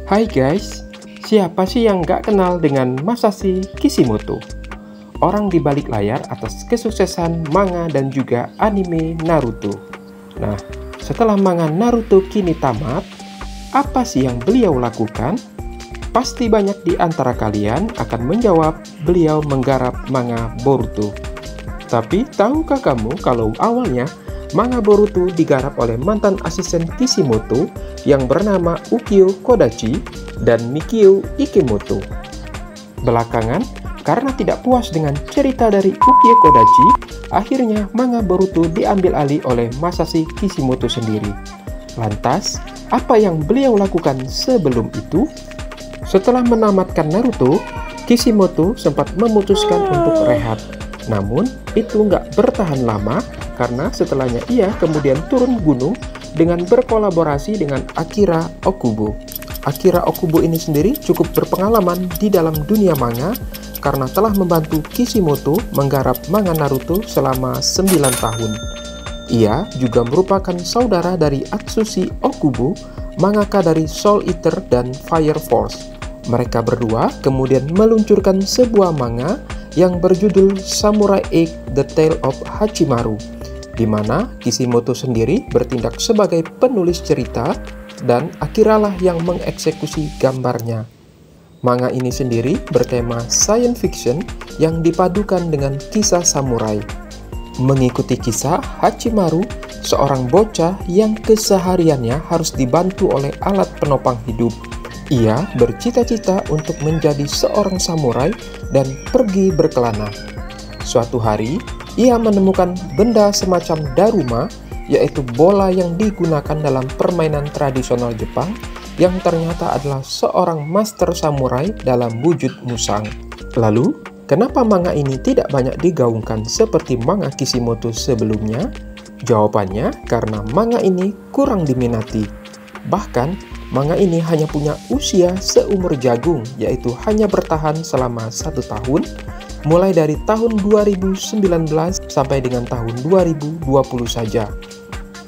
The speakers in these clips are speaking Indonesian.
Hai guys, siapa sih yang gak kenal dengan Masashi Kishimoto? Orang di balik layar atas kesuksesan manga dan juga anime Naruto. Nah, setelah manga Naruto kini tamat, apa sih yang beliau lakukan? Pasti banyak di antara kalian akan menjawab beliau menggarap manga Boruto. Tapi tahukah kamu kalau awalnya manga Boruto digarap oleh mantan asisten Kishimoto yang bernama Ukyo Kodachi dan Mikio Ikemoto. Belakangan, karena tidak puas dengan cerita dari Ukyo Kodachi, akhirnya manga Boruto diambil alih oleh Masashi Kishimoto sendiri. Lantas, apa yang beliau lakukan sebelum itu? Setelah menamatkan Naruto, Kishimoto sempat memutuskan untuk rehat. Namun, itu nggak bertahan lama karena setelahnya ia kemudian turun gunung dengan berkolaborasi dengan Akira Okubo. Akira Okubo ini sendiri cukup berpengalaman di dalam dunia manga karena telah membantu Kishimoto menggarap manga Naruto selama 9 tahun. Ia juga merupakan saudara dari Atsushi Okubo, mangaka dari Soul Eater dan Fire Force. Mereka berdua kemudian meluncurkan sebuah manga yang berjudul Samurai X The Tale of Hachimaru, di mana Kishimoto sendiri bertindak sebagai penulis cerita dan Akira lah yang mengeksekusi gambarnya. Manga ini sendiri bertema science fiction yang dipadukan dengan kisah samurai. Mengikuti kisah Hachimaru, seorang bocah yang kesehariannya harus dibantu oleh alat penopang hidup. Ia bercita-cita untuk menjadi seorang samurai dan pergi berkelana. Suatu hari, ia menemukan benda semacam daruma, yaitu bola yang digunakan dalam permainan tradisional Jepang, yang ternyata adalah seorang master samurai dalam wujud musang. Lalu, kenapa manga ini tidak banyak digaungkan seperti manga Kishimoto sebelumnya? Jawabannya, karena manga ini kurang diminati. Bahkan, manga ini hanya punya usia seumur jagung, yaitu hanya bertahan selama 1 tahun, mulai dari tahun 2019 sampai dengan tahun 2020 saja.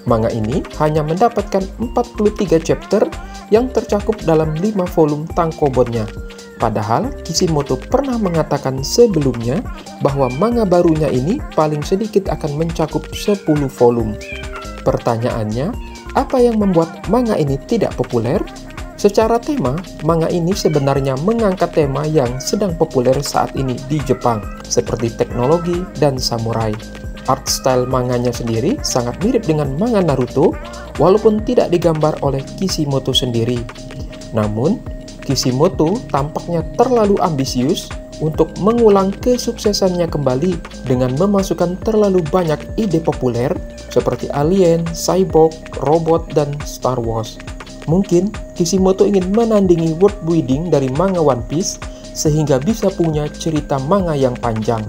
Manga ini hanya mendapatkan 43 chapter yang tercakup dalam 5 volume tankobonnya. Padahal Kishimoto pernah mengatakan sebelumnya bahwa manga barunya ini paling sedikit akan mencakup 10 volume. Pertanyaannya, apa yang membuat manga ini tidak populer? Secara tema, manga ini sebenarnya mengangkat tema yang sedang populer saat ini di Jepang, seperti teknologi dan samurai. Art style manganya sendiri sangat mirip dengan manga Naruto, walaupun tidak digambar oleh Kishimoto sendiri. Namun, Kishimoto tampaknya terlalu ambisius untuk mengulang kesuksesannya kembali dengan memasukkan terlalu banyak ide populer seperti alien, cyborg, robot, dan Star Wars. Mungkin Kishimoto ingin menandingi world building dari manga One Piece sehingga bisa punya cerita manga yang panjang.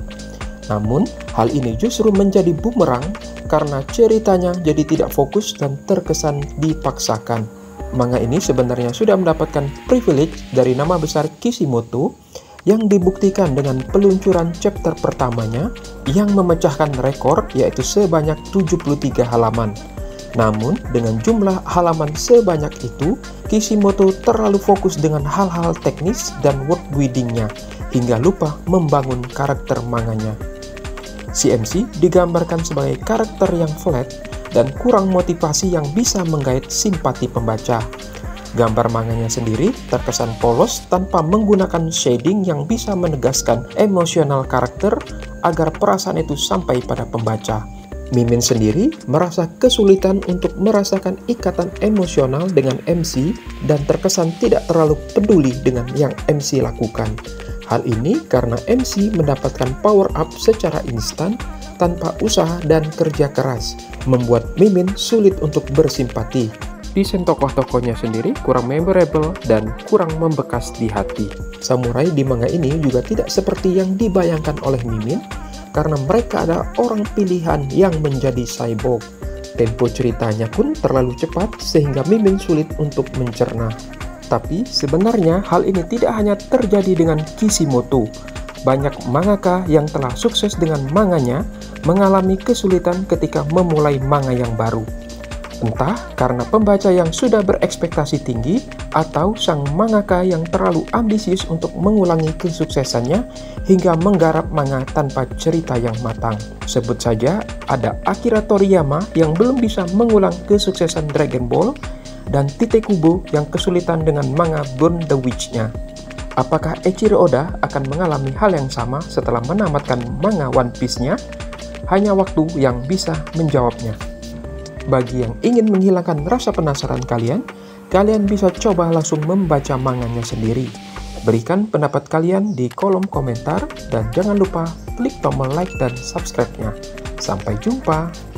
Namun, hal ini justru menjadi bumerang karena ceritanya jadi tidak fokus dan terkesan dipaksakan. Manga ini sebenarnya sudah mendapatkan privilege dari nama besar Kishimoto yang dibuktikan dengan peluncuran chapter pertamanya yang memecahkan rekor, yaitu sebanyak 73 halaman. Namun, dengan jumlah halaman sebanyak itu, Kishimoto terlalu fokus dengan hal-hal teknis dan world building-nya hingga lupa membangun karakter manganya. CMC digambarkan sebagai karakter yang flat dan kurang motivasi yang bisa menggait simpati pembaca. Gambar manganya sendiri terkesan polos tanpa menggunakan shading yang bisa menegaskan emosional karakter agar perasaan itu sampai pada pembaca. Mimin sendiri merasa kesulitan untuk merasakan ikatan emosional dengan MC dan terkesan tidak terlalu peduli dengan yang MC lakukan. Hal ini karena MC mendapatkan power up secara instan tanpa usaha dan kerja keras, membuat Mimin sulit untuk bersimpati. Desain tokoh-tokohnya sendiri kurang memorable dan kurang membekas di hati. Samurai di manga ini juga tidak seperti yang dibayangkan oleh Mimin, karena mereka adalah orang pilihan yang menjadi cyborg. Tempo ceritanya pun terlalu cepat sehingga Mimin sulit untuk mencerna. Tapi sebenarnya hal ini tidak hanya terjadi dengan Kishimoto. Banyak mangaka yang telah sukses dengan manganya mengalami kesulitan ketika memulai manga yang baru. Entah karena pembaca yang sudah berekspektasi tinggi atau sang mangaka yang terlalu ambisius untuk mengulangi kesuksesannya hingga menggarap manga tanpa cerita yang matang. Sebut saja ada Akira Toriyama yang belum bisa mengulang kesuksesan Dragon Ball dan Tite Kubo yang kesulitan dengan manga Burn the Witch-nya. Apakah Eiichiro Oda akan mengalami hal yang sama setelah menamatkan manga One Piece-nya? Hanya waktu yang bisa menjawabnya. Bagi yang ingin menghilangkan rasa penasaran kalian bisa coba langsung membaca manganya sendiri. Berikan pendapat kalian di kolom komentar dan jangan lupa klik tombol like dan subscribe-nya. Sampai jumpa!